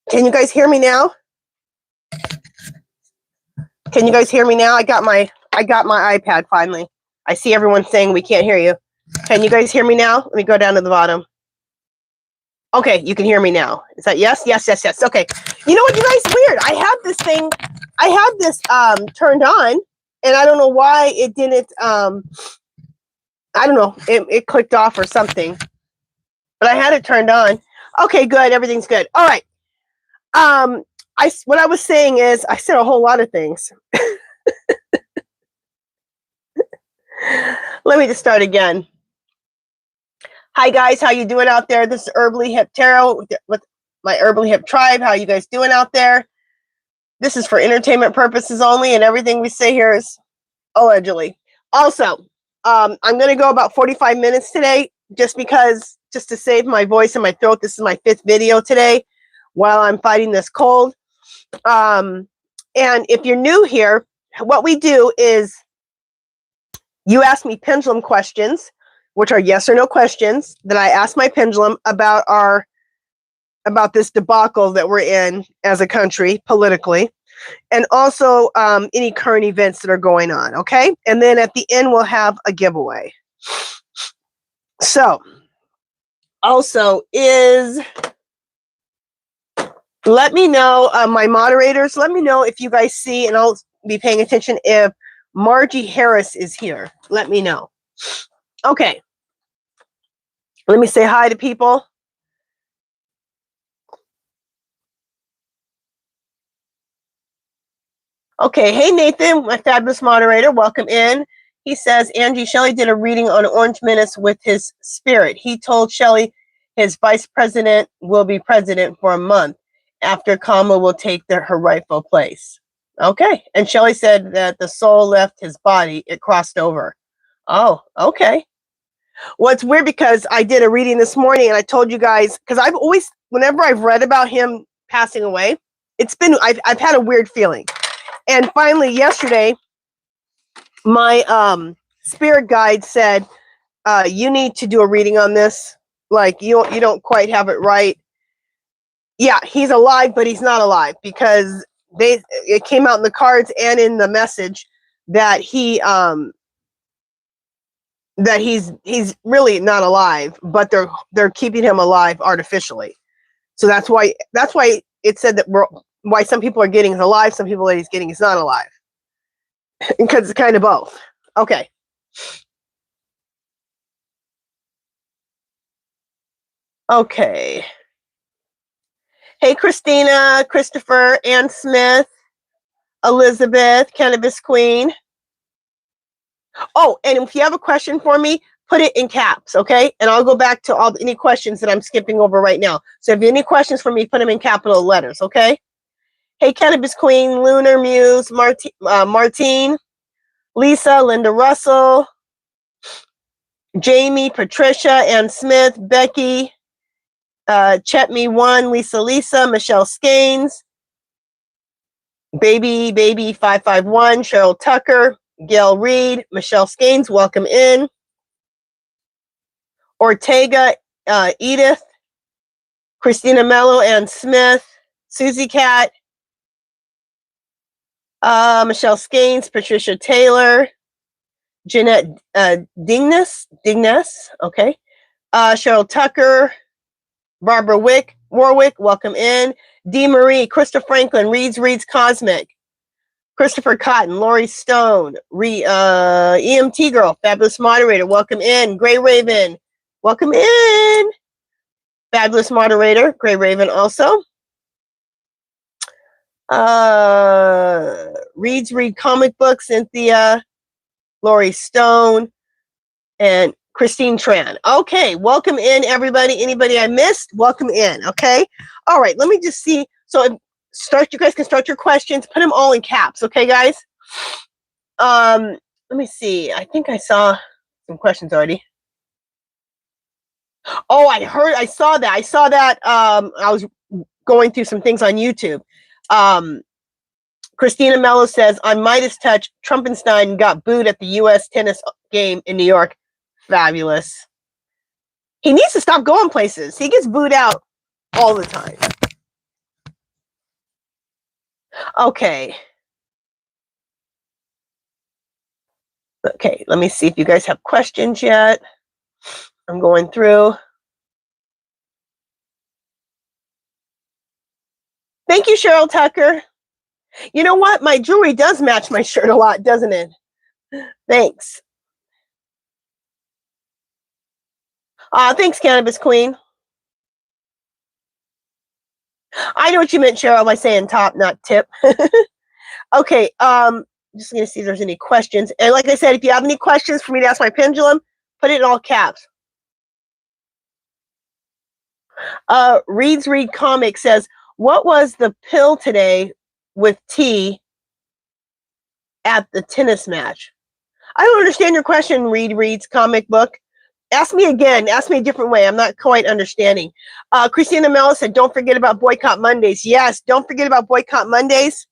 Can you guys hear me now? Can you guys hear me now? I got my iPad finally. I see everyone saying we can't hear you. Can you guys hear me now? Let me go down to the bottom. Okay, you can hear me now. Is that yes? Yes, yes, yes. Okay. You know what, you guys? Weird. I have this turned on, and I don't know why it didn't. I don't know. It clicked off or something, but I had it turned on. Okay, good. Everything's good. All right. What I was saying is I said a whole lot of things. Let me just start again. Hi guys, how you doing out there? This is HerballyHipTarot with my HerballyHip tribe. How you guys doing out there? This is for entertainment purposes only, and everything we say here is allegedly. Also, I'm going to go about 45 minutes today, just to save my voice and my throat. This is my 5th video today while I'm fighting this cold. And if you're new here, what we do is you ask me pendulum questions, which are yes or no questions that I ask my pendulum about this debacle that we're in as a country politically, and also any current events that are going on. Okay. And then at the end, we'll have a giveaway. So also let me know, my moderators, let me know if you guys see, and I'll be paying attention if Margie Harris is here. Let me know. Okay. Let me say hi to people. Okay. Hey, Nathan, my fabulous moderator. Welcome in. He says, Angie, Shelley did a reading on Orange Menace with his spirit. He told Shelley his vice president will be president for a month after Kamala will take her rightful place. Okay. And Shelley said that the soul left his body. It crossed over. Oh, okay. Well, it's weird because I did a reading this morning and I told you guys, because I've always, whenever I've read about him passing away, I've had a weird feeling. And finally yesterday, my spirit guide said, you need to do a reading on this. Like you don't quite have it right. Yeah, he's alive, but he's not alive, because it came out in the cards and in the message that he's really not alive, but they're keeping him alive artificially. So that's why it said that why some people are getting is alive, some people that he's getting is not alive. Because it's kind of both. Okay. Okay. Hey, Christina, Christopher, Ann Smith, Elizabeth, Cannabis Queen. Oh, and if you have a question for me, put it in caps, okay? And I'll go back to any questions that I'm skipping over right now. So if you have any questions for me, put them in capital letters, okay? Hey, Cannabis Queen, Lunar Muse, Martine, Lisa, Linda Russell, Jamie, Patricia, Ann Smith, Becky, Chetme1, Lisa, Michelle Skanes, Baby 551, Cheryl Tucker, Gail Reed, Michelle Skanes, welcome in. Ortega, Edith, Christina Mello, Ann Smith, Susie Cat, Michelle Skanes, Patricia Taylor, Jeanette Dignes, okay. Cheryl Tucker, Barbara Warwick, welcome in. Dee Marie, Krista Franklin, Reed's Cosmic, Christopher Cotton, Lori Stone, EMT Girl, fabulous moderator, welcome in. Gray Raven, welcome in. Fabulous moderator, Gray Raven also. Read comic books, Cynthia, Lori Stone, and Christine Tran. Okay, welcome in, everybody. Anybody I missed, welcome in, okay? All right, let me just see. So you guys can start your questions. Put them all in caps, okay, guys? Let me see. I think I saw some questions already. Oh, I saw that. I was going through some things on YouTube. Christina Mello says, on Midas Touch, Trumpenstein got booed at the U.S. tennis game in New York. Fabulous. He needs to stop going places. He gets booed out all the time. Okay. Okay, let me see if you guys have questions yet. I'm going through. Thank you, Cheryl Tucker. You know what? My jewelry does match my shirt a lot, doesn't it? Thanks. Thanks, Cannabis Queen. I know what you meant, Cheryl, by saying top, not tip. Okay, just gonna see if there's any questions. And like I said, if you have any questions for me to ask my pendulum, put it in all caps. Reads Read Comic says, what was the pill today with T at the tennis match? I don't understand your question, Reads Comic Book. Ask me again. Ask me a different way. I'm not quite understanding. Christina Mello said, don't forget about Boycott Mondays. Yes, don't forget about Boycott Mondays.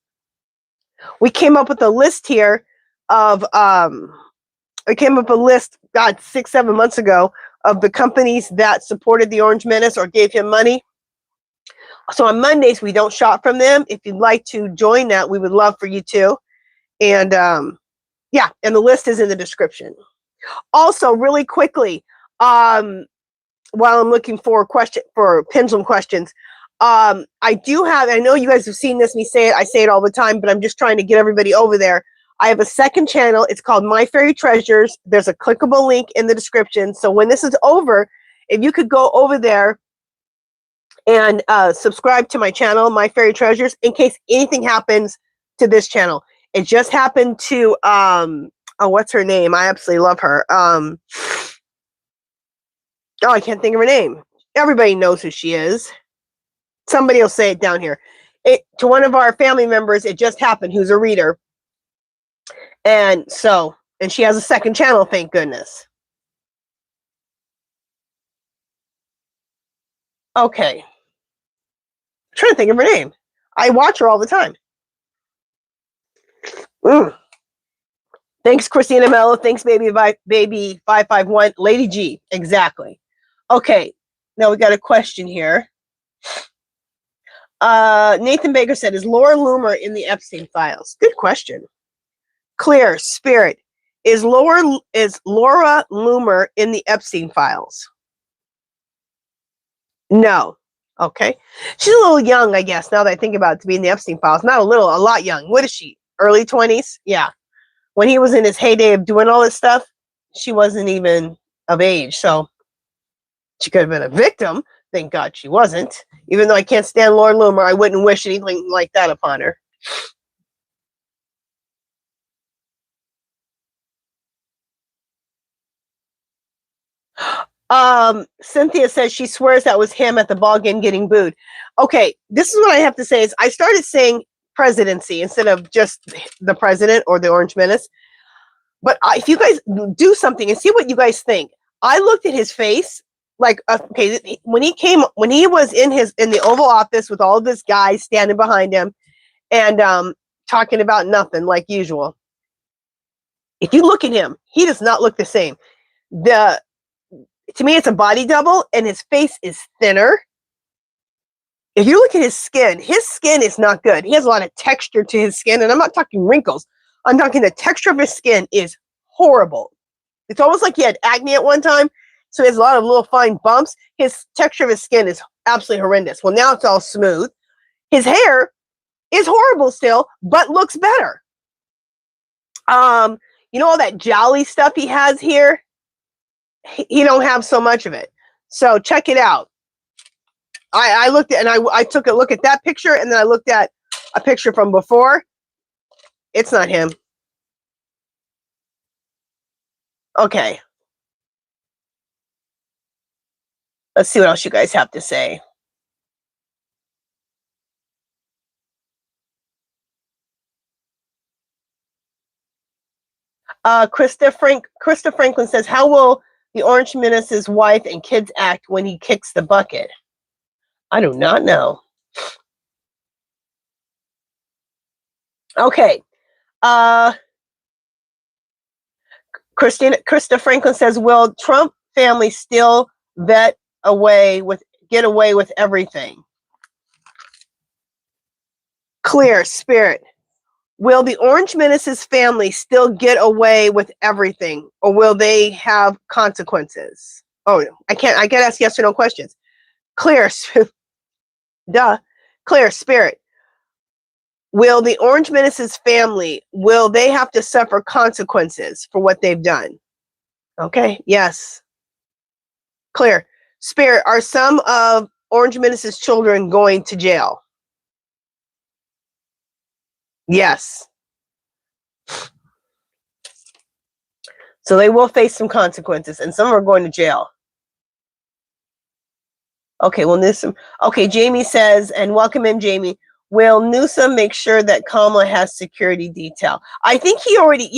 We came up with a list here of, I came up with a list, God, 6-7 months ago, of the companies that supported the Orange Menace or gave him money. So on Mondays, we don't shop from them. If you'd like to join that, we would love for you to. And yeah, and the list is in the description. Also, really quickly, while I'm looking for pendulum questions, I do have, I know you guys have seen this, me say it, I say it all the time, but I'm just trying to get everybody over there. I have a second channel. It's called My Fairy Treasures. There's a clickable link in the description. So when this is over, if you could go over there and subscribe to my channel, My Fairy Treasures, in case anything happens to this channel. It just happened to, oh, what's her name? I absolutely love her. Oh, I can't think of her name. Everybody knows who she is. Somebody will say it down here. To one of our family members, it just happened, who's a reader. And so, and she has a second channel, thank goodness. Okay. I'm trying to think of her name. I watch her all the time. Thanks, Christina Mello. Thanks, baby 551. Lady G. Exactly. Okay. Now we got a question here. Nathan Baker said, is Laura Loomer in the Epstein files? Good question. Clear Spirit. Is Laura Loomer in the Epstein files? No. Okay. She's a little young, I guess, now that I think about it, to be in the Epstein files. Not a little, a lot young. What is she? Early 20s? Yeah. When he was in his heyday of doing all this stuff, she wasn't even of age. So she could have been a victim. Thank God she wasn't. Even though I can't stand Laura Loomer, I wouldn't wish anything like that upon her. Cynthia says she swears that was him at the ball game getting booed. Okay, this is what I have to say is I started saying presidency instead of just the president or the Orange Menace. But if you guys do something and see what you guys think, I looked at his face like, okay, when he was in the Oval Office with all of this guys standing behind him and talking about nothing like usual. If you look at him, he does not look the same. To me, it's a body double, and his face is thinner. If you look at his skin is not good. He has a lot of texture to his skin, and I'm not talking wrinkles. I'm talking the texture of his skin is horrible. It's almost like he had acne at one time, so he has a lot of little fine bumps. His texture of his skin is absolutely horrendous. Well, now it's all smooth. His hair is horrible still, but looks better. You know all that jolly stuff he has here? He don't have so much of it. So check it out. I looked at, and I took a look at that picture, and then I looked at a picture from before. It's not him. Okay. Let's see what else you guys have to say. Krista Franklin says, how will the Orange Menace's wife and kids act when he kicks the bucket? I do not know. Okay. Krista Franklin says, will Trump family still get away with everything? Clear, Spirit. Will the Orange Menace's family still get away with everything, or will they have consequences? Oh, I can't ask yes or no questions. Clear, duh. Clear, Spirit. Will the Orange Menace's family, will they have to suffer consequences for what they've done? Okay, yes. Clear. Spirit, are some of Orange Menace's children going to jail? Yes. So they will face some consequences, and some are going to jail. Okay, well, Newsom. Okay, Jamie says, and welcome in, Jamie. Will Newsom make sure that Kamala has security detail? I think he already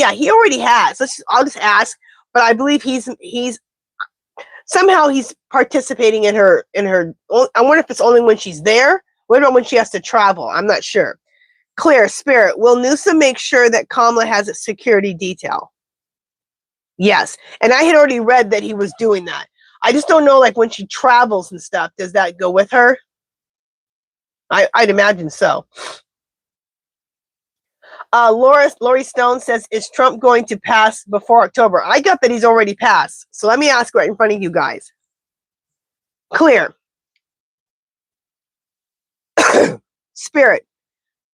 has. I'll just ask, but I believe he's somehow he's participating in her. I wonder if it's only when she's there. What about when she has to travel? I'm not sure. Clear, Spirit. Will Newsom make sure that Kamala has a security detail? Yes, and I had already read that he was doing that. I just don't know, like when she travels and stuff, does that go with her? I'd imagine so. Lori Stone says, is Trump going to pass before October? I got that he's already passed. So let me ask right in front of you guys. Clear. Spirit.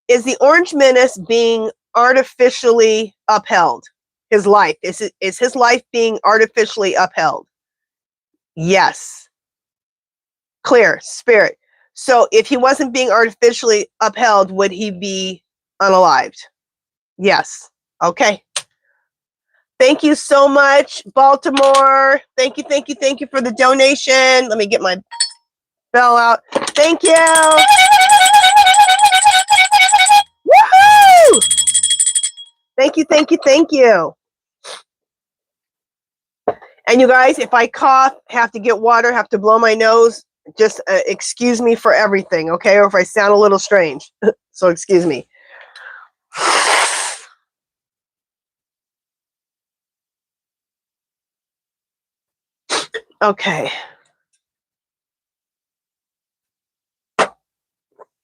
Is the Orange Menace being artificially upheld? His life. Is his life being artificially upheld? Yes. Clear. Spirit. So if he wasn't being artificially upheld, would he be unalived? Yes. Okay. Thank you so much, Baltimore. Thank you for the donation. Let me get my bell out. Thank you. Woohoo! Thank you. And you guys, if I cough, have to get water, have to blow my nose, just excuse me for everything, okay? Or if I sound a little strange. So excuse me. Okay.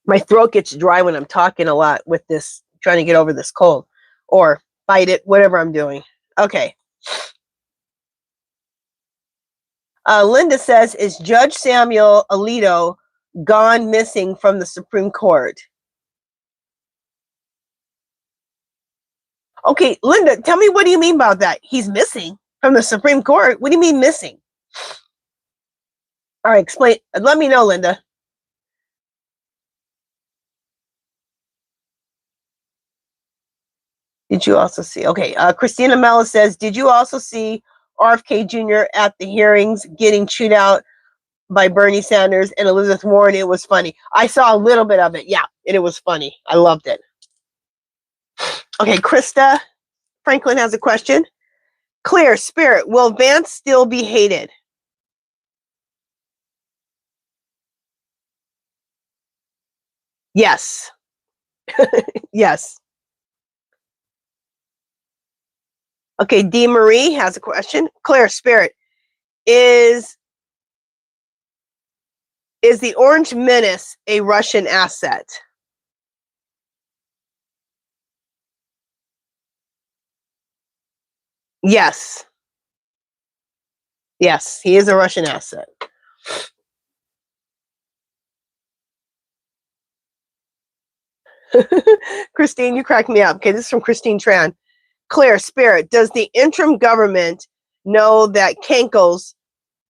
My throat gets dry when I'm talking a lot with this, trying to get over this cold. Or fight it, whatever I'm doing. Okay. Linda says, is Judge Samuel Alito gone missing from the Supreme Court? Okay, Linda, tell me, what do you mean about that? He's missing from the Supreme Court? What do you mean missing? All right, explain. Let me know, Linda. Did you also see? Okay, Christina Mella says, did you also see RFK Jr. at the hearings getting chewed out by Bernie Sanders and Elizabeth Warren? It was funny. I saw a little bit of it. Yeah, and it was funny. I loved it. Okay, Krista Franklin has a question. Clear, Spirit, will Vance still be hated? Yes. Yes. Okay, Dee Marie has a question. Clear, Spirit, is the Orange Menace a Russian asset? Yes. Yes, he is a Russian asset. Christine, you cracked me up. Okay, this is from Christine Tran. Clear, Spirit, does the interim government know that Kenkel's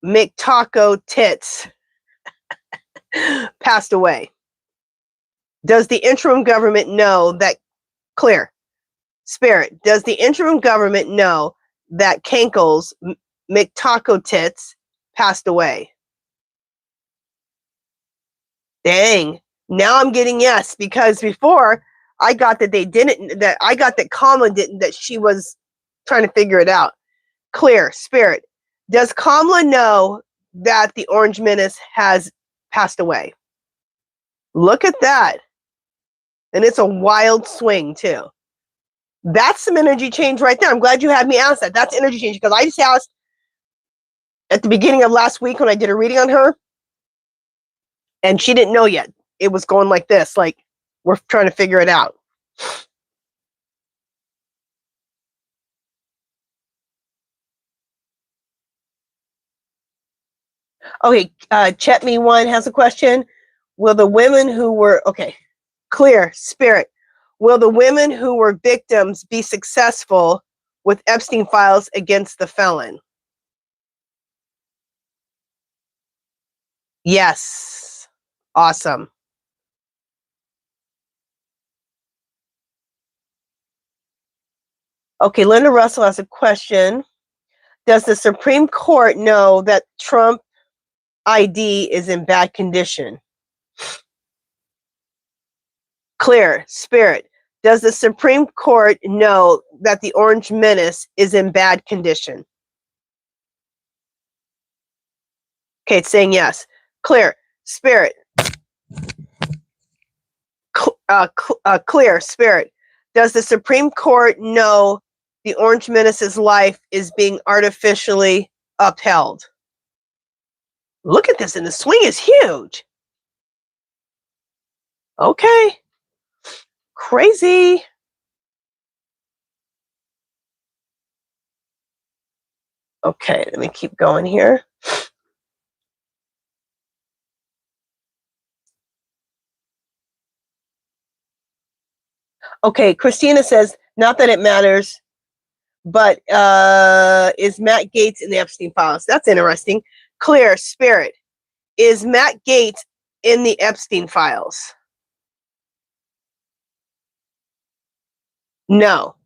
McTaco Tits passed away? Does the interim government know that, Clear, Spirit, does the interim government know that Kenkel's McTaco Tits passed away? Dang. Now I'm getting yes, because before I got that they didn't, that I got that Kamala didn't, that she was trying to figure it out. Clear, Spirit, does Kamala know that the Orange Menace has passed away? Look at that. And it's a wild swing too. That's some energy change right there. I'm glad you had me ask that. That's energy change, because I just asked at the beginning of last week when I did a reading on her, and she didn't know yet. It was going like this, like We're trying to figure it out. Okay, Chet Me One has a question. Will the women who were, okay, clear, spirit. Will the women who were victims be successful with Epstein files against the felon? Yes. Awesome. Okay, Linda Russell has a question. Does the Supreme Court know that Trump ID is in bad condition? Clear, spirit. Does the Supreme Court know that the Orange Menace is in bad condition? Okay, it's saying yes. Clear, spirit. Clear, spirit. Does the Supreme Court know the Orange Menace's life is being artificially upheld? Look at this, and the swing is huge. Okay. Crazy. Okay, let me keep going here. Okay, Christina says, not that it matters, but is Matt Gaetz in the Epstein files? That's interesting. Clear, spirit. Is Matt Gaetz in the Epstein files? No.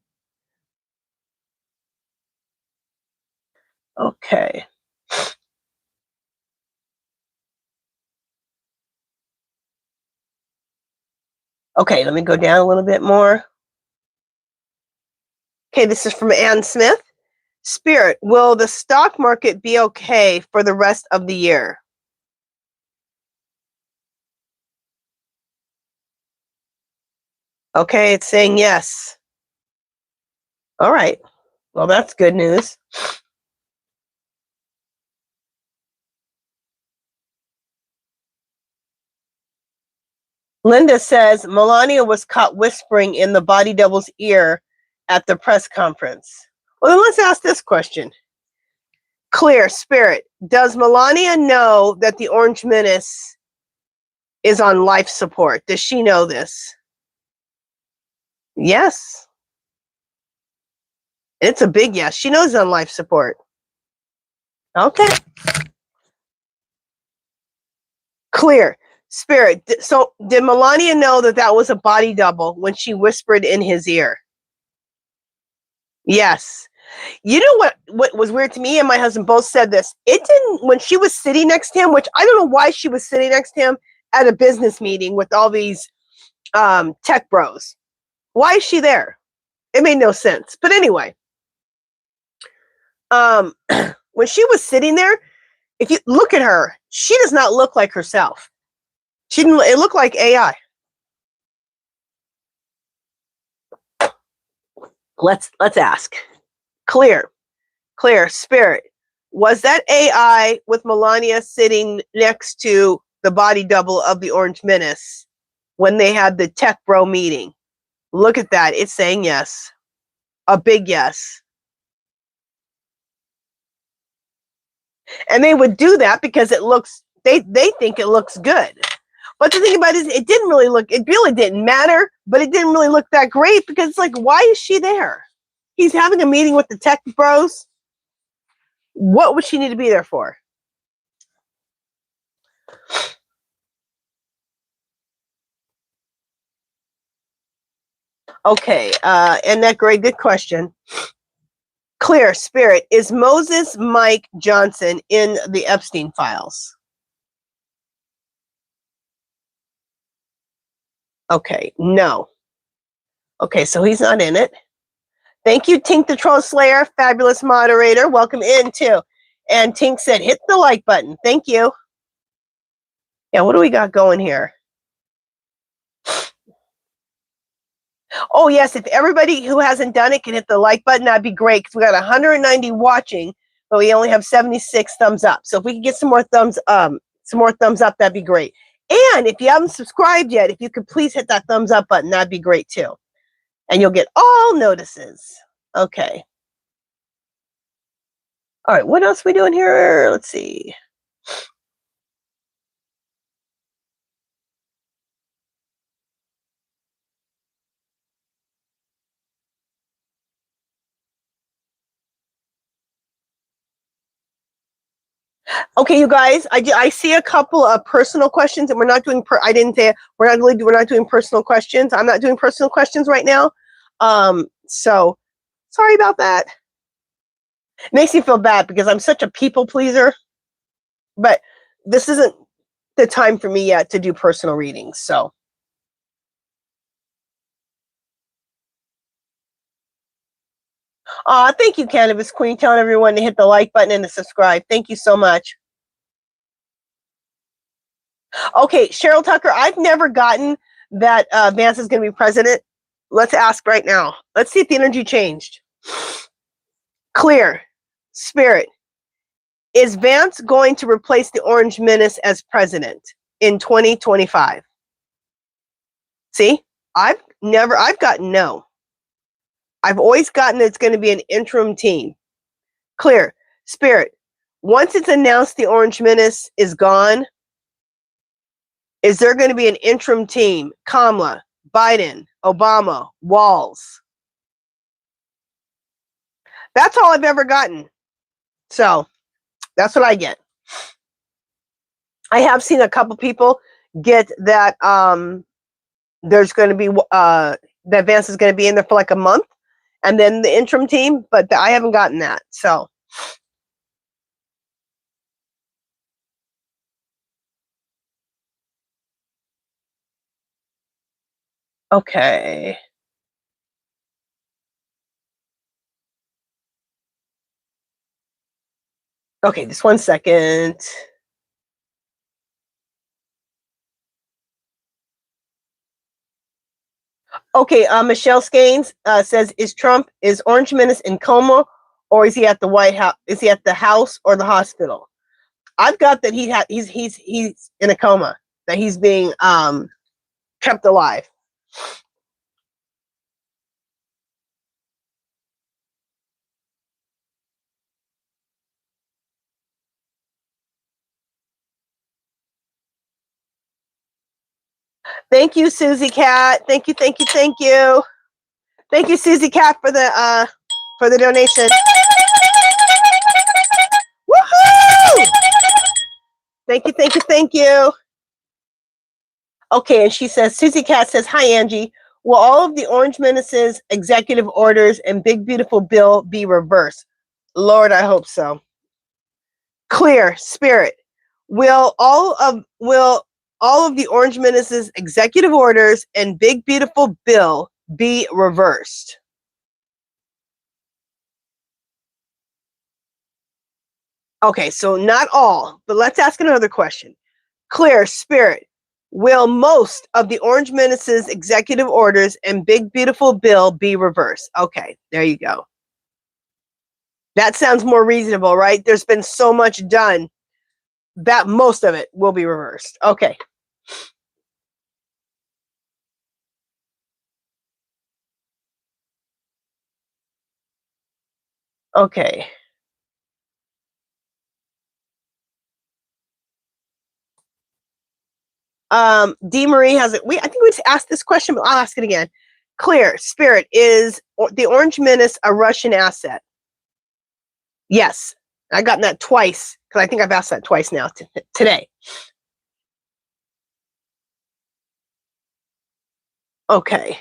Okay. Okay, let me go down a little bit more. Okay, this is from Ann Smith. Spirit, will the stock market be okay for the rest of the year? Okay, it's saying yes. All right. Well, that's good news. Linda says Melania was caught whispering in the body double's ear at the press conference. Well, then let's ask this question. Clear, spirit. Does Melania know that the Orange Menace is on life support? Does she know this? Yes. It's a big yes. She knows on life support. Okay. Clear. Spirit. So did Melania know that that was a body double when she whispered in his ear? Yes. You know what was weird to me, and my husband both said this. It didn't, when she was sitting next to him, which I don't know why she was sitting next to him at a business meeting with all these tech bros. Why is she there? It made no sense. But anyway, when she was sitting there, if you look at her, she does not look like herself. She didn't. It looked like AI. Let's ask. Clear, spirit. Was that AI with Melania sitting next to the body double of the Orange Menace when they had the tech bro meeting? Look at that. It's saying yes. A big yes. And they would do that because it looks, they think it looks good. But the thing about it is, it really didn't matter, but it didn't really look that great because it's like, why is she there? He's having a meeting with the tech bros. What would she need to be there for? Okay, and that great, good question. Clear, spirit. Is Moses Mike Johnson in the Epstein files? Okay, no. Okay, so he's not in it. Thank you, Tink the Troll Slayer, fabulous moderator. Welcome in, too. And Tink said, hit the like button. Thank you. Yeah, what do we got going here? Oh, yes, if everybody who hasn't done it can hit the like button, that'd be great, because we got 190 watching, but we only have 76 thumbs up. So if we can get some more thumbs up, that'd be great. And if you haven't subscribed yet, if you could please hit that thumbs up button, that'd be great too. And you'll get all notices. Okay. All right, what else are we doing here? Let's see. Okay, you guys, I see a couple of personal questions, and we're not doing. I didn't say we're not doing personal questions. I'm not doing personal questions right now. So sorry about that. It makes me feel bad because I'm such a people pleaser. But this isn't the time for me yet to do personal readings. So. Thank you, Cannabis Queen, telling everyone to hit the like button and to subscribe. Thank you so much. Okay, Cheryl Tucker, I've never gotten that Vance is going to be president. Let's ask right now. Let's see if the energy changed. Clear. Spirit. Is Vance going to replace the Orange Menace as president in 2025? See, I've gotten no. I've always gotten it's going to be an interim team. Clear. Spirit. Once it's announced the Orange Menace is gone, is there going to be an interim team? Kamala, Biden, Obama, Walz. That's all I've ever gotten. So that's what I get. I have seen a couple people get that there's going to be that Vance is going to be in there for like a month and then the interim team, but I haven't gotten that. So okay. Okay, just 1 second. Okay, Michelle Skanes says, is Orange Menace in coma, or is he at the White House? Is he at the house or the hospital? I've got that he's in a coma, that he's being kept alive. Thank you, Susie Cat. Thank you, thank you, thank you. Thank you, Susie Cat, for the donation. Woohoo! Thank you, thank you, thank you. Okay, and she says, Susie Cat says, hi, Angie. Will all of the Orange Menace's executive orders and Big Beautiful Bill be reversed? Lord, I hope so. Clear. Spirit. Will all of the Orange Menace's executive orders and Big Beautiful Bill be reversed? Okay, so not all, but let's ask another question. Clear. Spirit. Will most of the Orange Menace's executive orders and Big Beautiful Bill be reversed? Okay, there you go. That sounds more reasonable, right? There's been so much done that most of it will be reversed. Okay. Okay. D. Marie has it. I think we just asked this question, but I'll ask it again. Clear. Spirit. Is the Orange Menace a Russian asset? Yes. I've gotten that twice, because I think I've asked that twice now today. Okay.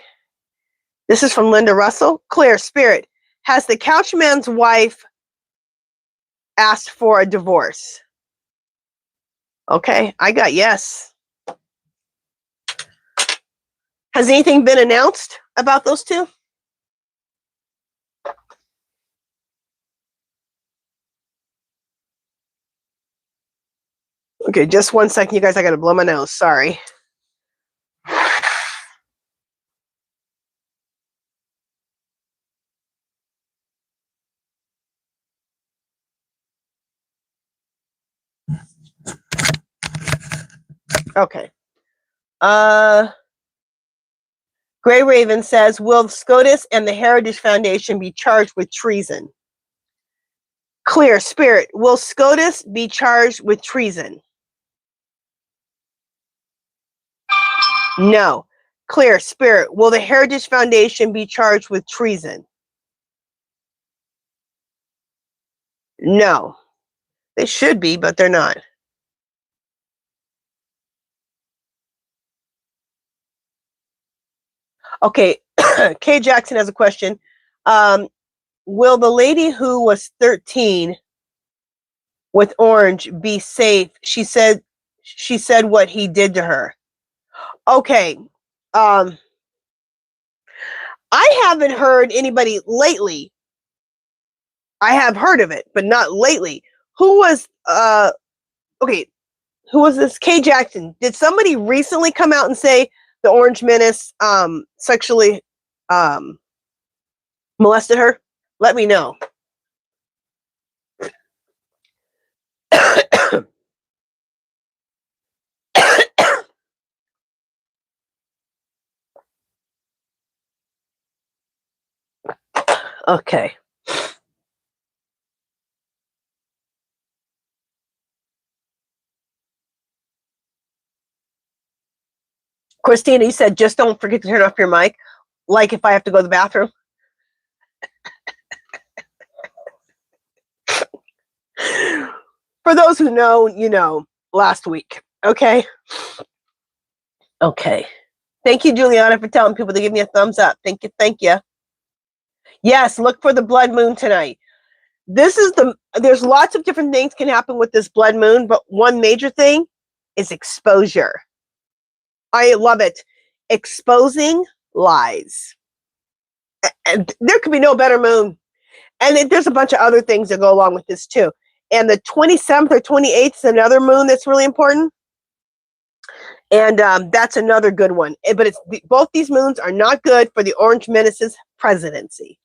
This is from Linda Russell. Clear. Spirit. Has the Couchman's wife asked for a divorce? Okay. I got yes. Has anything been announced about those two? Okay, just 1 second, you guys. I got to blow my nose. Sorry. Okay. Gray Raven says, will SCOTUS and the Heritage Foundation be charged with treason? Clear. Spirit, will SCOTUS be charged with treason? No. Clear. Spirit, will the Heritage Foundation be charged with treason? No. They should be, but they're not. Okay. Kay Jackson has a question. Will the lady who was 13 with Orange be safe? She said what he did to her. Okay. I haven't heard anybody lately. I have heard of it, but not lately. Who was okay, who was this? Kay Jackson. Did somebody recently come out and say the Orange Menace sexually molested her? Let me know. Okay. Christina, you said just don't forget to turn off your mic. Like if I have to go to the bathroom. For those who know, you know, last week. Okay. Okay. Thank you, Juliana, for telling people to give me a thumbs up. Thank you. Thank you. Yes, look for the blood moon tonight. There's lots of different things can happen with this blood moon, but one major thing is exposure. I love it. Exposing lies. And there could be no better moon. And there's a bunch of other things that go along with this too. And the 27th or 28th is another moon that's really important. And that's another good one. But both these moons are not good for the Orange Menace's presidency.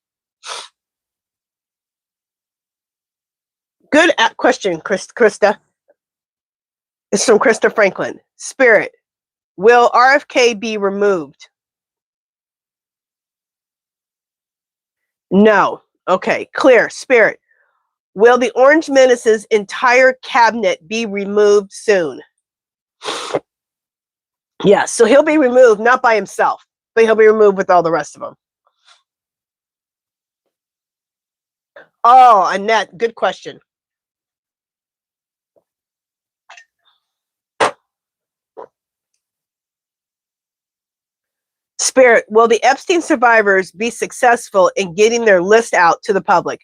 Good question, Krista. It's from Krista Franklin. Spirit, will RFK be removed? No. Okay, clear. Spirit, will the Orange Menace's entire cabinet be removed soon? Yes, so he'll be removed, not by himself, but he'll be removed with all the rest of them. Oh, Annette, good question. Spirit, will the Epstein survivors be successful in getting their list out to the public?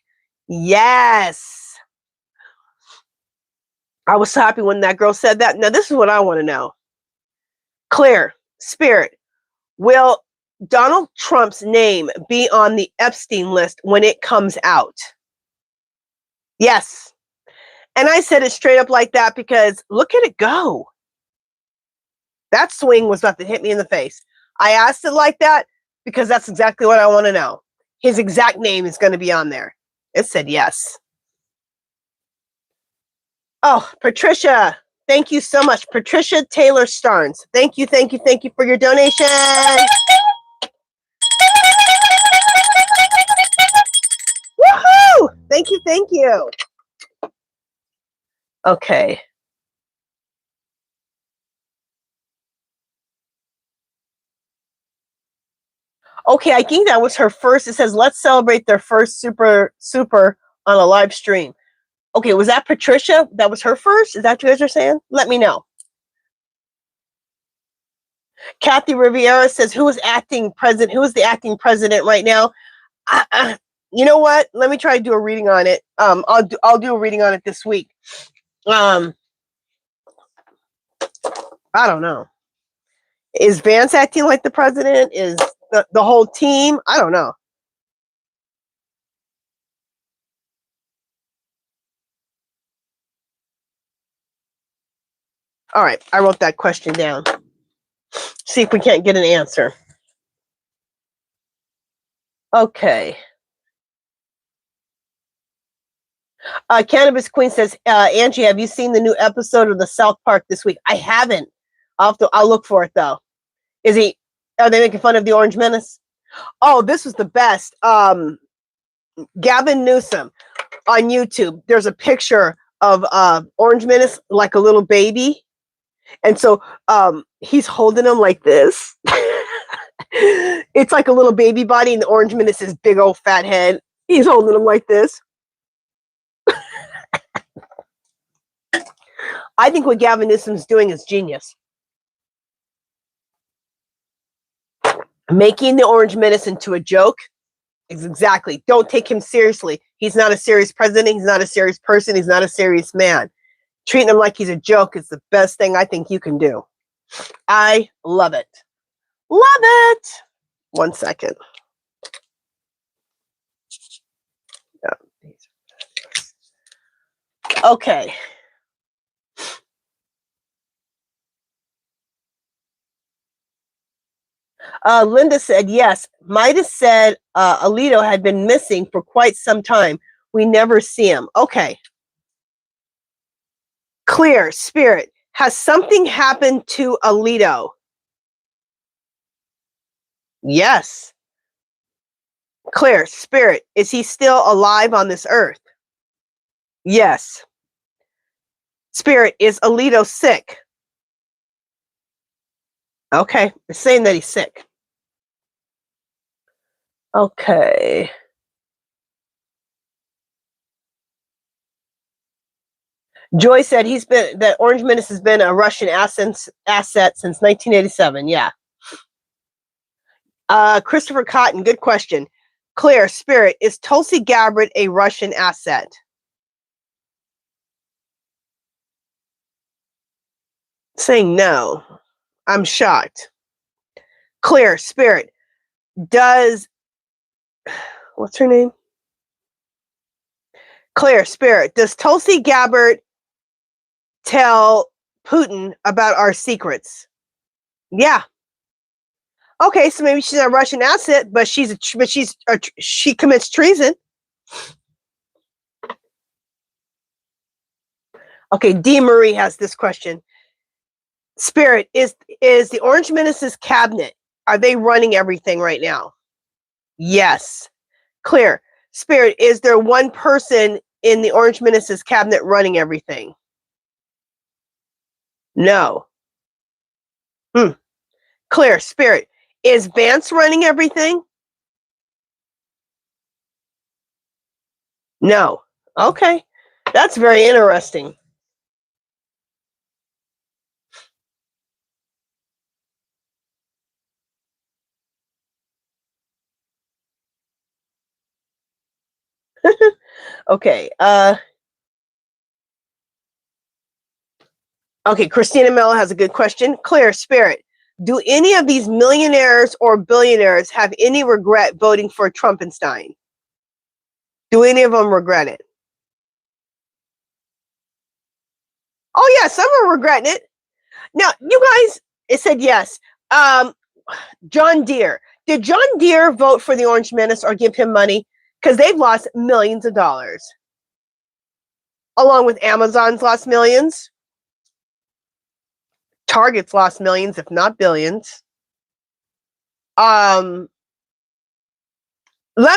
Yes. I was so happy when that girl said that. Now, this is what I want to know. Clear. Spirit, will Donald Trump's name be on the Epstein list when it comes out? Yes. And I said it straight up like that because look at it go. That swing was about to hit me in the face. I asked it like that because that's exactly what I want to know. His exact name is going to be on there. It said yes. Oh, Patricia, thank you so much. Patricia Taylor Starnes. Thank you for your donation. Woohoo! Thank you. Okay. Okay, I think that was her first. It says, let's celebrate their first super on a live stream. Okay, was that Patricia? That was her first? Is that what you guys are saying? Let me know. Kathy Riviera says, who is the acting president right now? You know what? Let me try to do a reading on it. I'll do a reading on it this week. I don't know. Is Vance acting like the president? Is the whole team? I don't know. All right, I wrote that question down. See if we can't get an answer. Okay. Cannabis Queen says, Angie, have you seen the new episode of the South Park this week? I haven't. I'll look for it though. Are they making fun of the Orange Menace? Oh, this was the best. Gavin Newsom on YouTube. There's a picture of Orange Menace like a little baby. And so he's holding him like this. It's like a little baby body, and the Orange Menace is big old fat head. He's holding him like this. I think what Gavin Newsom's doing is genius. Making the Orange Menace into a joke is exactly. Don't take him seriously. He's not a serious president. He's not a serious person. He's not a serious man. Treating him like he's a joke is the best thing I think you can do. I love it. Love it. 1 second. Okay. Linda said, yes, Midas said Alito had been missing for quite some time. We never see him. Okay. Clear, Spirit. Has something happened to Alito? Yes. Clear, Spirit. Is he still alive on this earth? Yes. Spirit, is Alito sick? Okay. It's saying that he's sick. Okay. Joy said that Orange Menace has been a Russian asset since 1987. Yeah. Christopher Cotton, good question. Claire, Spirit, is Tulsi Gabbard a Russian asset? Saying no. I'm shocked. Claire, Spirit, what's her name? Claire, Spirit, does Tulsi Gabbard tell Putin about our secrets? Yeah. Okay, so maybe she's a Russian asset, but she commits treason. Okay, D. Marie has this question. Spirit, is the Orange Menace's cabinet, are they running everything right now? Yes. Clear. Spirit, is there one person in the Orange Menace's cabinet running everything? No. Clear. Spirit, is Vance running everything? No. Okay. That's very interesting. Okay. Okay, Christina Mello has a good question. Claire, Spirit, do any of these millionaires or billionaires have any regret voting for Trumpenstein? Do any of them regret it? Oh, yeah, some are regretting it. Now, you guys, it said yes. John Deere. Did John Deere vote for the Orange Menace or give him money? Because they've lost millions of dollars. Along with Amazon's lost millions. Target's lost millions, if not billions. Let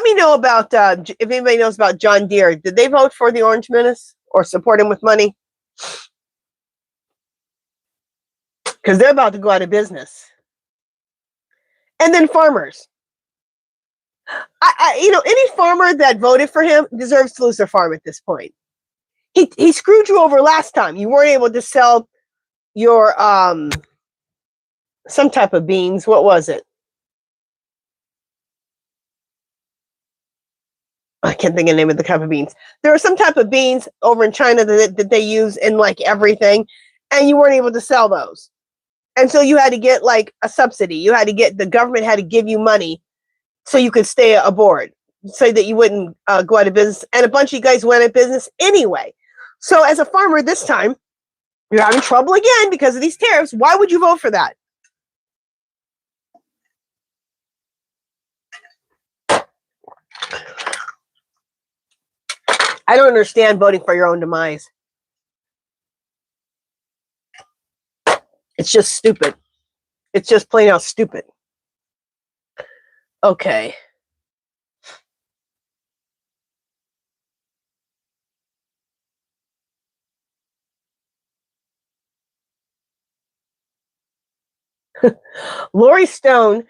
me know about, if anybody knows about John Deere. Did they vote for the Orange Menace or support him with money? Because they're about to go out of business. And then farmers. Any farmer that voted for him deserves to lose their farm at this point. He screwed you over last time. You weren't able to sell your some type of beans. What was it? I can't think of the name of the type of beans. There are some type of beans over in China that they use in like everything, and you weren't able to sell those. And so you had to get like a subsidy. The government had to give you money so you could stay aboard, so that you wouldn't go out of business. And a bunch of you guys went out of business anyway. So as a farmer this time, you're having trouble again because of these tariffs. Why would you vote for that? I don't understand voting for your own demise. It's just stupid. It's just plain out stupid. Okay. Lori Stone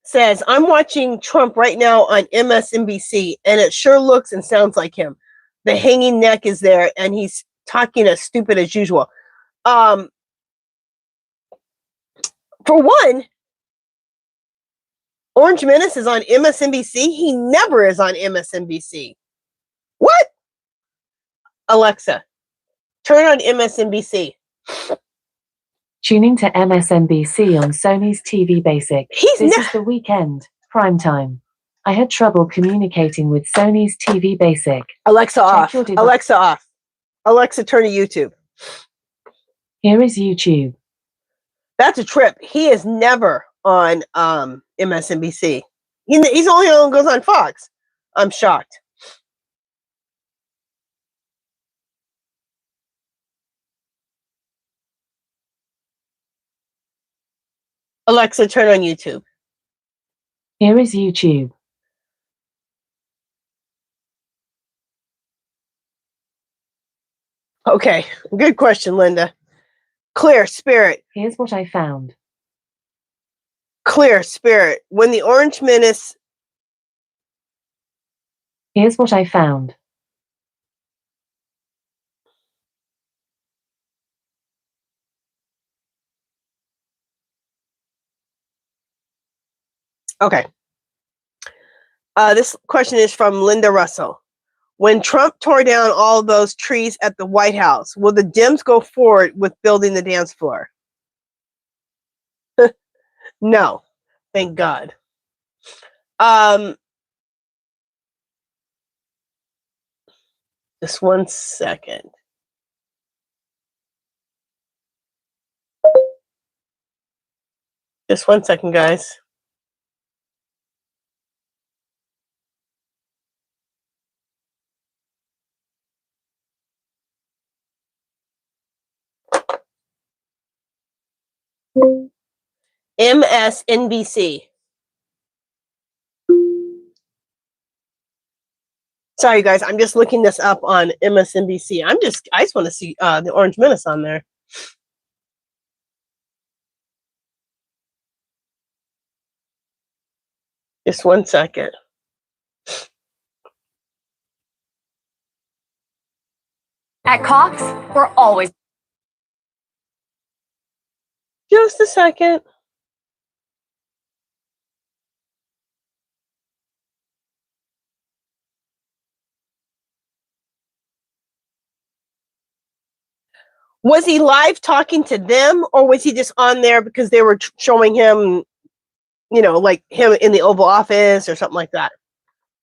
says, I'm watching Trump right now on MSNBC, and it sure looks and sounds like him. The hanging neck is there, and he's talking as stupid as usual. For one, Orange Menace is on MSNBC. He never is on MSNBC. What? Alexa, turn on MSNBC. Tuning to MSNBC on Sony's TV Basic. This is the weekend, prime time. I had trouble communicating with Sony's TV Basic. Alexa off. Alexa off. Alexa, turn to YouTube. Here is YouTube. That's a trip. He is never on MSNBC. He's only on, goes on Fox. I'm shocked. Alexa, turn on YouTube. Here is YouTube. Okay, good question, Linda. Clear Spirit. Here's what I found. Clear Spirit. When the Orange Menace. Here's what I found. Okay. This question is from Linda Russell. When Trump tore down all those trees at the White House, will the Dems go forward with building the dance floor? No, thank God. Just 1 second. Just 1 second, guys. MSNBC. Sorry, guys. I'm just looking this up on MSNBC. I just want to see the Orange Menace on there. Just 1 second. At Cox, we're always... Just a second. Was he live talking to them, or was he just on there because they were showing him, you know, like him in the Oval Office or something like that?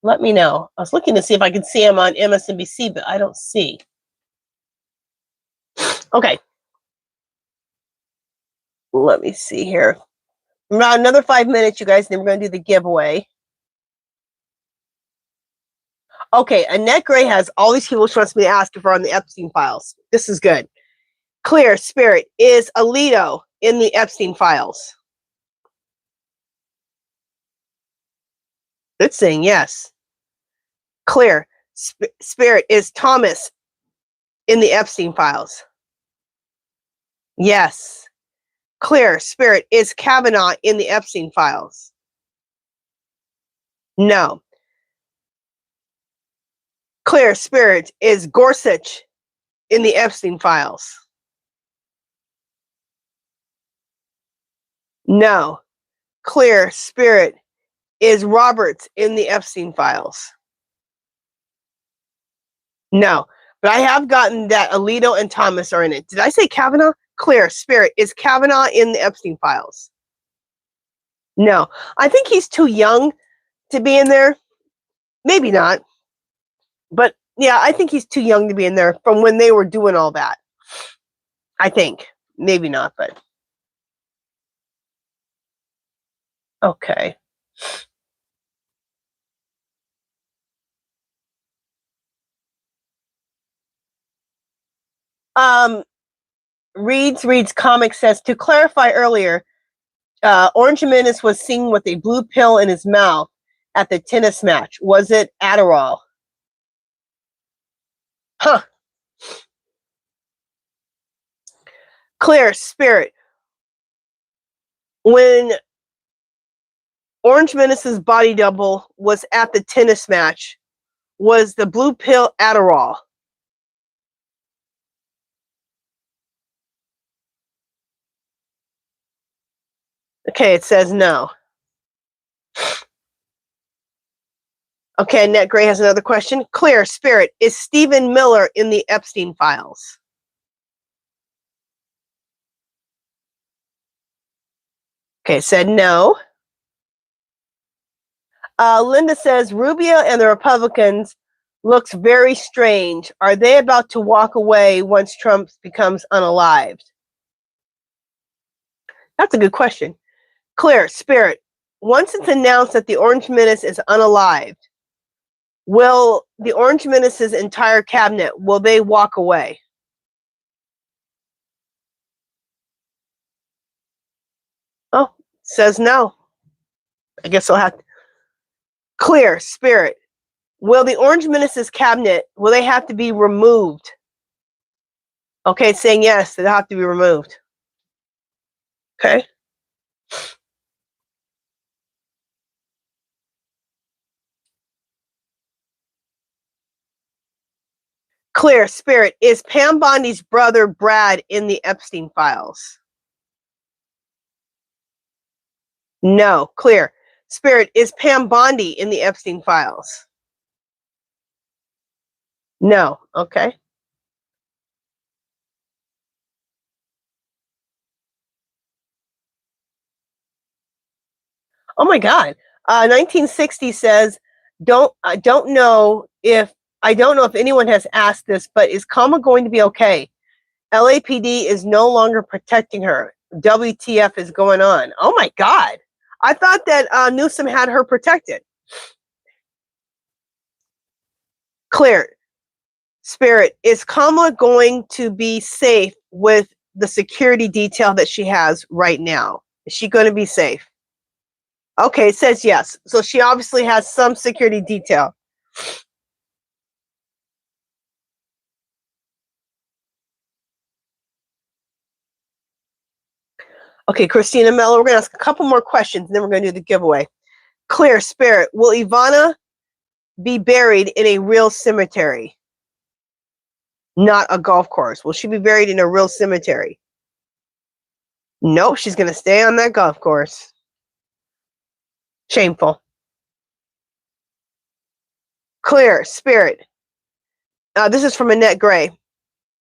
Let me know. I was looking to see if I could see him on MSNBC, but I don't see. Okay. Let me see here. About another 5 minutes, you guys, then we're going to do the giveaway. Okay, Annette Gray has all these people she wants me to ask if we're on the Epstein files. This is good. Clear Spirit, is Alito in the Epstein files? It's saying yes. Clear Spirit, is Thomas in the Epstein files? Yes. Clear Spirit, is Kavanaugh in the Epstein files? No. Clear Spirit, is Gorsuch in the Epstein files? No. Clear Spirit, is Roberts in the Epstein files? No. But I have gotten that Alito and Thomas are in it. Did I say Kavanaugh? Clear Spirit, is Kavanaugh in the Epstein files? No. I think he's too young to be in there. Maybe not. But yeah, I think he's too young to be in there from when they were doing all that. I think. Maybe not, but. Okay. Reads Comics says, to clarify earlier, Orange Menace was seen with a blue pill in his mouth at the tennis match. Was it Adderall? Huh. Clear Spirit. When Orange Menace's body double was at the tennis match, was the blue pill Adderall? Okay, it says no. Okay, Annette Gray has another question. Clear Spirit. Is Stephen Miller in the Epstein files? Okay, it said no. Linda says, Rubio and the Republicans looks very strange. Are they about to walk away once Trump becomes unalived? That's a good question. Clear Spirit. Once it's announced that the Orange Menace is unalived, will the Orange Menace's entire cabinet, will they walk away? Oh, says no. I guess I'll have to. Clear Spirit. Will the Orange Menace's cabinet, will they have to be removed? Okay, it's saying yes, they'll have to be removed. Okay. Clear Spirit. Is Pam Bondi's brother Brad in the Epstein files? No. Clear Spirit. Is Pam Bondi in the Epstein files? No. Okay. Oh my God. 1960 says, I don't know if anyone has asked this, but is Kama going to be okay? LAPD is no longer protecting her. WTF is going on? Oh my God. I thought that Newsom had her protected. Clear Spirit. Is Kamala going to be safe with the security detail that she has right now? Is she going to be safe? Okay, it says yes. So she obviously has some security detail. Okay, Christina Mello, we're going to ask a couple more questions, and then we're going to do the giveaway. Clear Spirit. Will Ivana be buried in a real cemetery? Not a golf course. Will she be buried in a real cemetery? No, she's going to stay on that golf course. Shameful. Clear Spirit. This is from Annette Gray.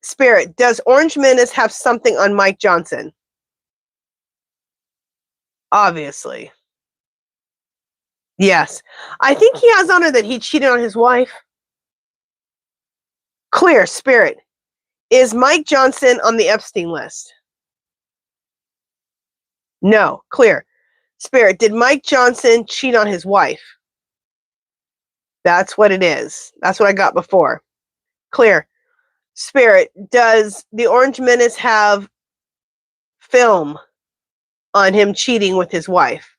Spirit. Does Orange Menace have something on Mike Johnson? Obviously. Yes. I think he has on her that he cheated on his wife. Clear Spirit. Is Mike Johnson on the Epstein list? No. Clear Spirit. Did Mike Johnson cheat on his wife? That's what it is. That's what I got before. Clear Spirit. Does the Orange Menace have film on him cheating with his wife?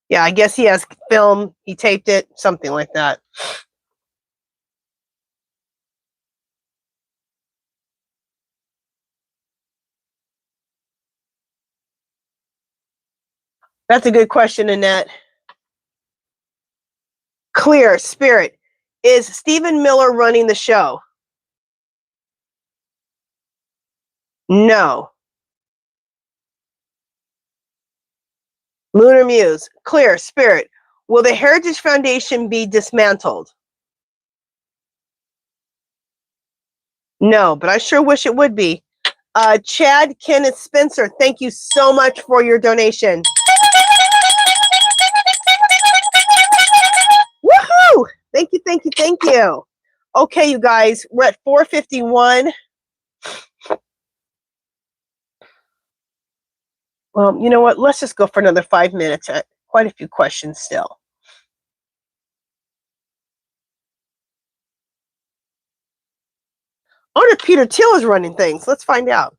Yeah, I guess he has film. He taped it, something like that. That's a good question, Annette. Clear Spirit. Is Stephen Miller running the show? No. Lunar Muse. Clear Spirit. Will the Heritage Foundation be dismantled? No, but I sure wish it would be. Chad Kenneth Spencer, thank you so much for your donation. Woohoo! Thank you, thank you, thank you. Okay, you guys, we're at 4:51. Well, you know what? Let's just go for another 5 minutes. Quite a few questions still. I wonder if Peter Thiel is running things. Let's find out.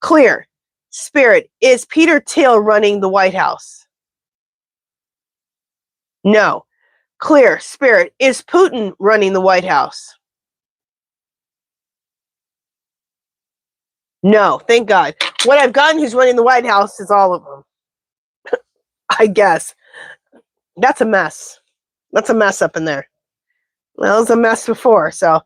Clear. Spirit, is Peter Thiel running the White House? No. Clear. Spirit, is Putin running the White House? No, thank God. What I've gotten who's running the White House is all of them. I guess. That's a mess. That's a mess up in there. Well, it was a mess before, so.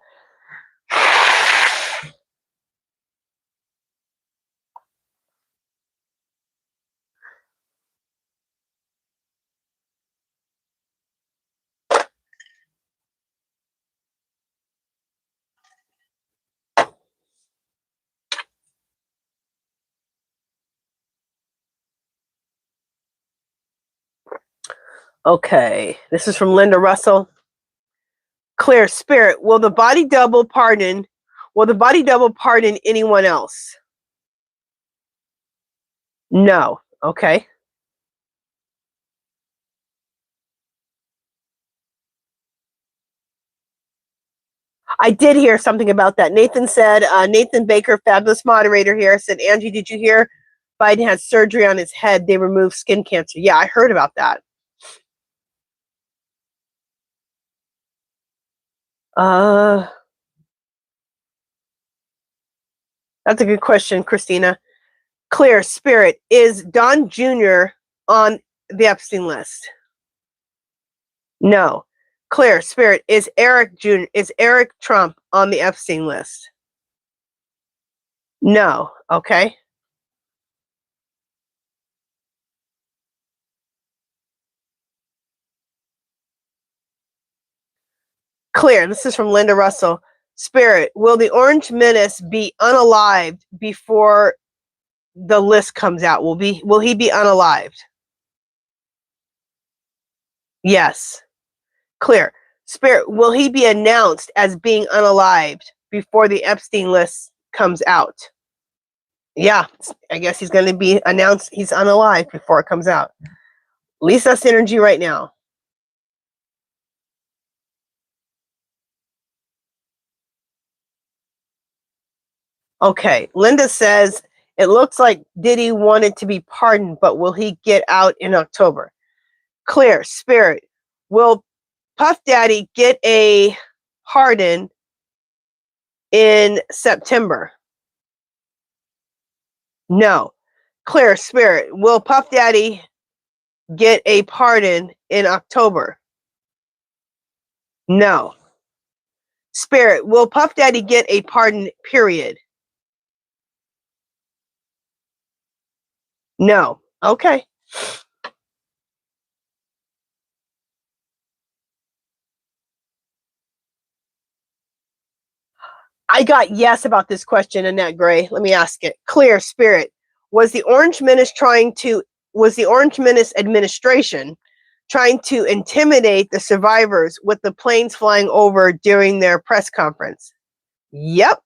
Okay, this is from Linda Russell. Clear. Spirit, will the body double pardon anyone else? No. Okay. I did hear something about that. Nathan said, Nathan Baker, fabulous moderator here, said, Angie, did you hear Biden had surgery on his head? They removed skin cancer. Yeah, I heard about that. That's a good question, Christina. Clear. Spirit, is Don Jr. on the Epstein list? No. Clear. Spirit, is Eric Trump on the Epstein list? No. Okay. Clear. This is from Linda Russell. Spirit, will the Orange Menace be unalived before the list comes out? Will he be unalived? Yes. Clear. Spirit, will he be announced as being unalived before the Epstein list comes out? Yeah, I guess he's going to be announced he's unalived before it comes out. At least that's energy right now. Okay, Linda says, it looks like Diddy wanted to be pardoned, but will he get out in October? Clear. Spirit, will Puff Daddy get a pardon in September? No. Clear. Spirit, will Puff Daddy get a pardon in October? No. Spirit, will Puff Daddy get a pardon, period? No. Okay. I got yes about this question, Annette Gray. Let me ask it. Clear. Spirit, was the Orange Menace administration trying to intimidate the survivors with the planes flying over during their press conference? Yep.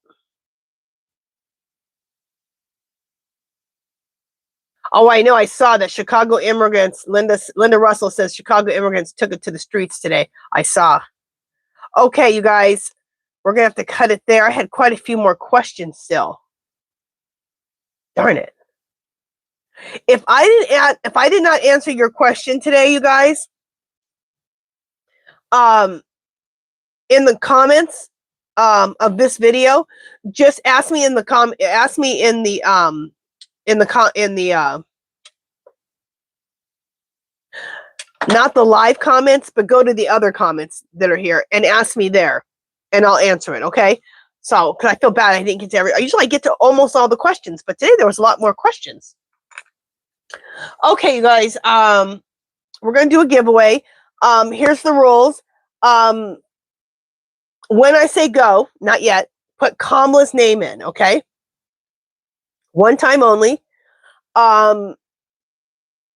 Oh, I know. I saw that Chicago immigrants, Linda Russell says Chicago immigrants took it to the streets today. I saw. Okay, you guys, we're going to have to cut it there. I had quite a few more questions still. Darn it. If I did not answer your question today, you guys, in the comments of this video, just ask me in the not the live comments, but go to the other comments that are here and ask me there, and I'll answer it. Okay. So, because I feel bad, I didn't get to I usually get to almost all the questions, but today there was a lot more questions. Okay, you guys, we're going to do a giveaway. Here's the rules. When I say go, not yet, put Kamala's name in, okay? One time only.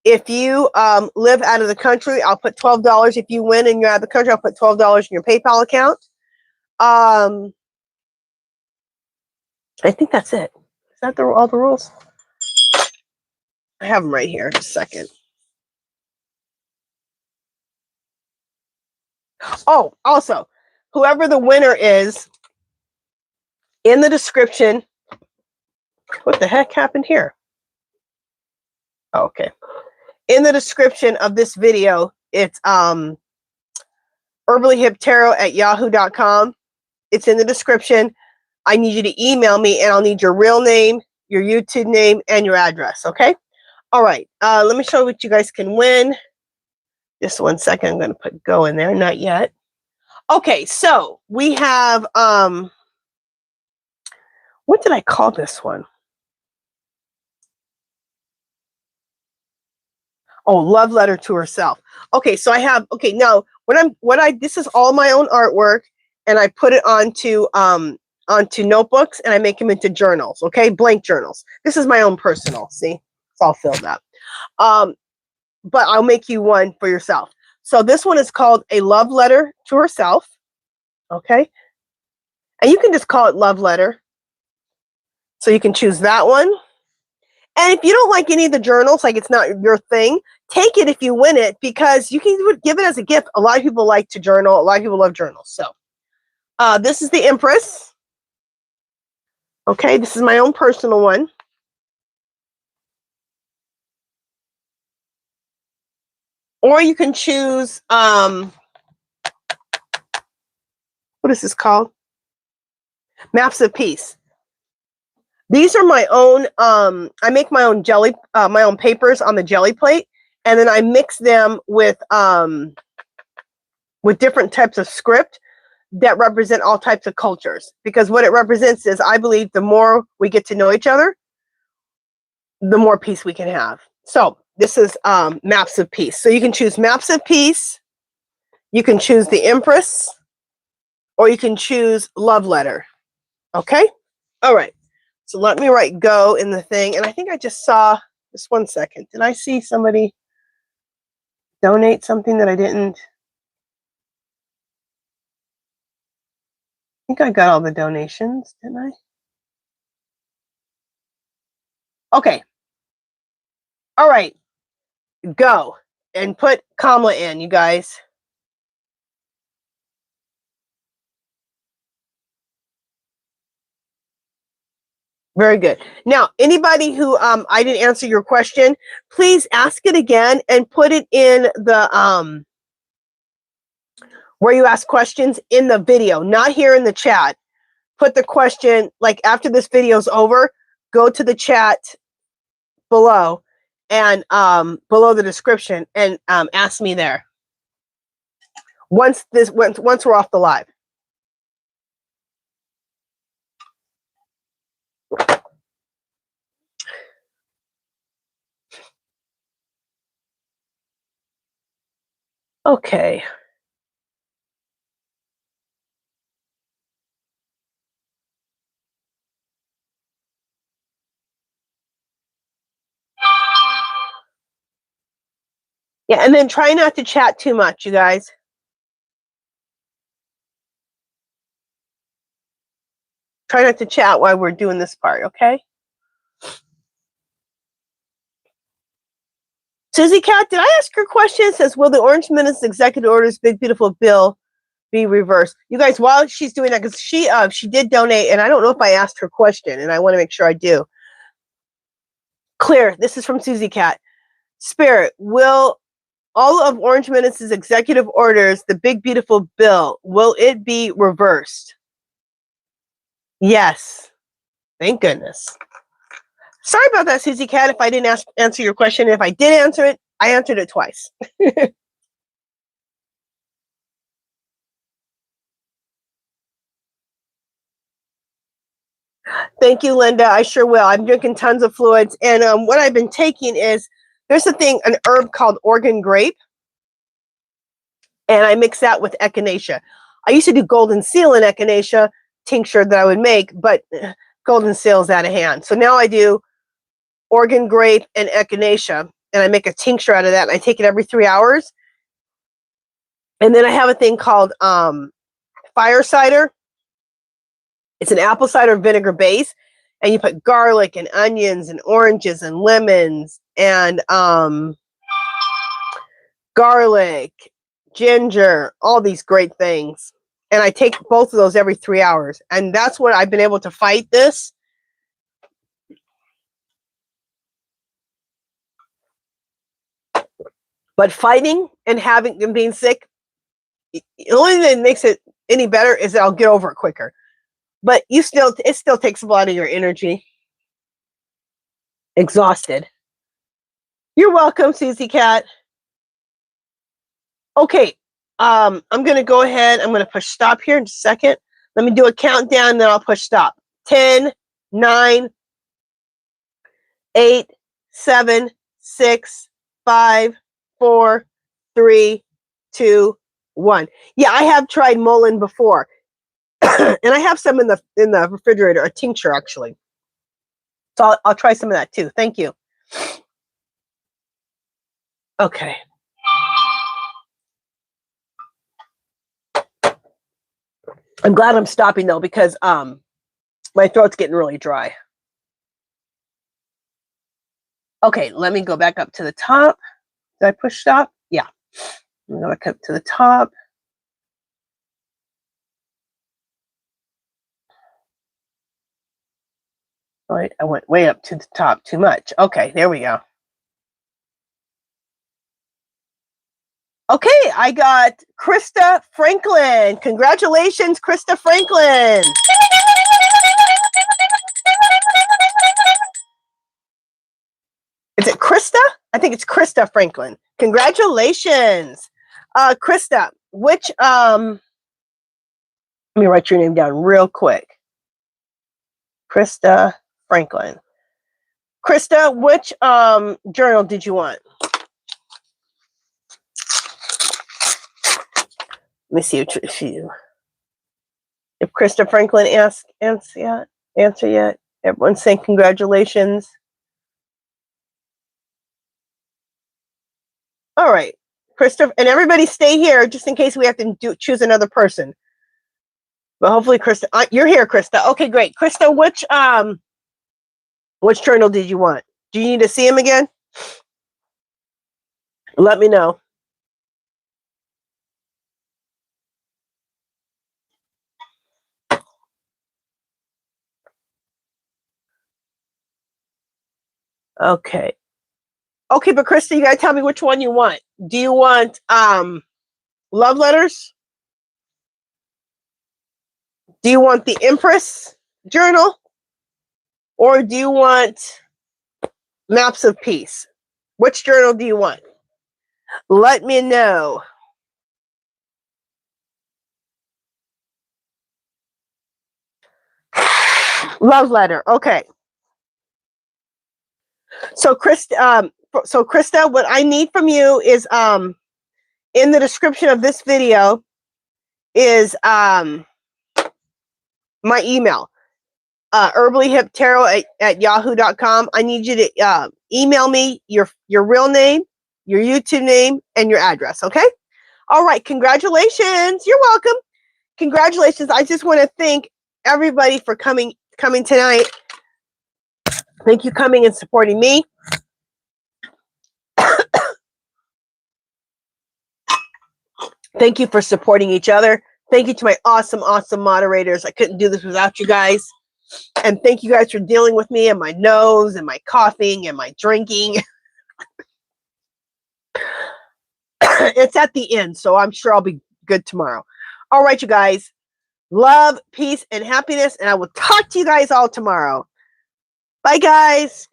If you live out of the country, I'll put $12. If you win and you're out of the country, I'll put $12 in your PayPal account. I think that's it. Is that all the rules? I have them right here. Just a second. Oh, also, whoever the winner is, in the description What the heck happened here? Oh, okay. In the description of this video, it's HerballyHipTarot@yahoo.com. It's in the description. I need you to email me, and I'll need your real name, your YouTube name, and your address, okay? All right. Let me show you what you guys can win. Just 1 second. I'm going to put go in there. Not yet. Okay, so we have, what did I call this one? Oh, love letter to herself. Okay, so I have, okay, now this is all my own artwork, and I put it onto notebooks, and I make them into journals, okay? Blank journals. This is my own personal, see? It's all filled up. But I'll make you one for yourself. So this one is called A Love Letter to Herself, okay? And you can just call it Love Letter. So you can choose that one. And if you don't like any of the journals, like it's not your thing, take it if you win it, because you can give it as a gift. A lot of people like to journal. A lot of people love journals. So this is the Empress. Okay, this is my own personal one. Or you can choose, what is this called? Maps of Peace. These are my own, I make my own my own papers on the jelly plate, and then I mix them with different types of script that represent all types of cultures. Because what it represents is, I believe the more we get to know each other, the more peace we can have. So this is Maps of Peace. So you can choose Maps of Peace, you can choose the Empress, or you can choose Love Letter. Okay? All right. So let me write go in the thing. And I think I just saw, just 1 second. Did I see somebody donate something that I didn't? I think I got all the donations, didn't I? Okay. All right. Go. And put KAMALA in, you guys. Very good. Now, anybody who I didn't answer your question, please ask it again and put it in the where you ask questions in the video, not here in the chat. Put the question, like after this video's over, go to the chat below and below the description and ask me there. Once we're off the live. Okay. Yeah, and then try not to chat too much, you guys. Try not to chat while we're doing this part, okay? Susie Cat, did I ask her question? It says, will the Orange Minister Executive Order's Big Beautiful Bill be reversed? You guys, while she's doing that, because she did donate, and I don't know if I asked her question, and I want to make sure I do. Clear, this is from Susie Cat. Spirit, will all of Orange Minister's executive orders, the Big Beautiful Bill, will it be reversed? Yes. Thank goodness. Sorry about that, Susie Cat, if I didn't answer your question. If I did answer it, I answered it twice. Thank you, Linda. I sure will. I'm drinking tons of fluids. And what I've been taking is, there's an herb called Oregon grape. And I mix that with echinacea. I used to do golden seal and echinacea tincture that I would make, but golden seal is out of hand. So now I do Oregon grape and echinacea, and I make a tincture out of that, and I take it every 3 hours. And then I have a thing called fire cider. It's an apple cider vinegar base, and you put garlic and onions and oranges and lemons and garlic, ginger, all these great things. And I take both of those every 3 hours. And that's what I've been able to fight this. But fighting and having and being sick, the only thing that makes it any better is that I'll get over it quicker. But it still takes a lot of your energy. Exhausted. You're welcome, Susie Cat. Okay, I'm going to go ahead. I'm going to push stop here in a second. Let me do a countdown, then I'll push stop. 10, 9, 8, 7, 6, 5, 4, 3, 2, 1. Yeah, I have tried Mullen before. And I have some in the refrigerator, a tincture actually. So I'll try some of that too. Thank you. Okay. I'm glad I'm stopping though, because my throat's getting really dry. Okay, let me go back up to the top. Did I push stop? Yeah. I'm going to go back up to the top. Right, I went way up to the top too much. Okay, there we go. Okay, I got Krista Franklin. Congratulations, Krista Franklin. Is it Krista? I think it's Krista Franklin. Congratulations. Krista, which, let me write your name down real quick. Krista Franklin. Krista, which journal did you want? Let me see if Krista Franklin answer yet. Everyone's saying congratulations. All right, Krista, and everybody stay here just in case we have to choose another person. But hopefully, Krista, you're here, Krista. Okay, great. Krista, which journal did you want? Do you need to see him again? Let me know. Okay. Okay, but Krista, you gotta tell me which one you want. Do you want love letters? Do you want the Empress journal? Or do you want Maps of Peace? Which journal do you want? Let me know. Love letter. Okay. So Krista, what I need from you is in the description of this video is my email. HerballyHipTarot at yahoo.com. I need you to email me your real name, your YouTube name, and your address, okay? All right, congratulations. You're welcome. Congratulations. I just want to thank everybody for coming tonight. Thank you for coming and supporting me. Thank you for supporting each other. Thank you to my awesome moderators. I couldn't do this without you guys. And thank you guys for dealing with me and my nose and my coughing and my drinking. It's at the end, so I'm sure I'll be good tomorrow. All right, you guys. Love, peace, and happiness. And I will talk to you guys all tomorrow. Bye, guys.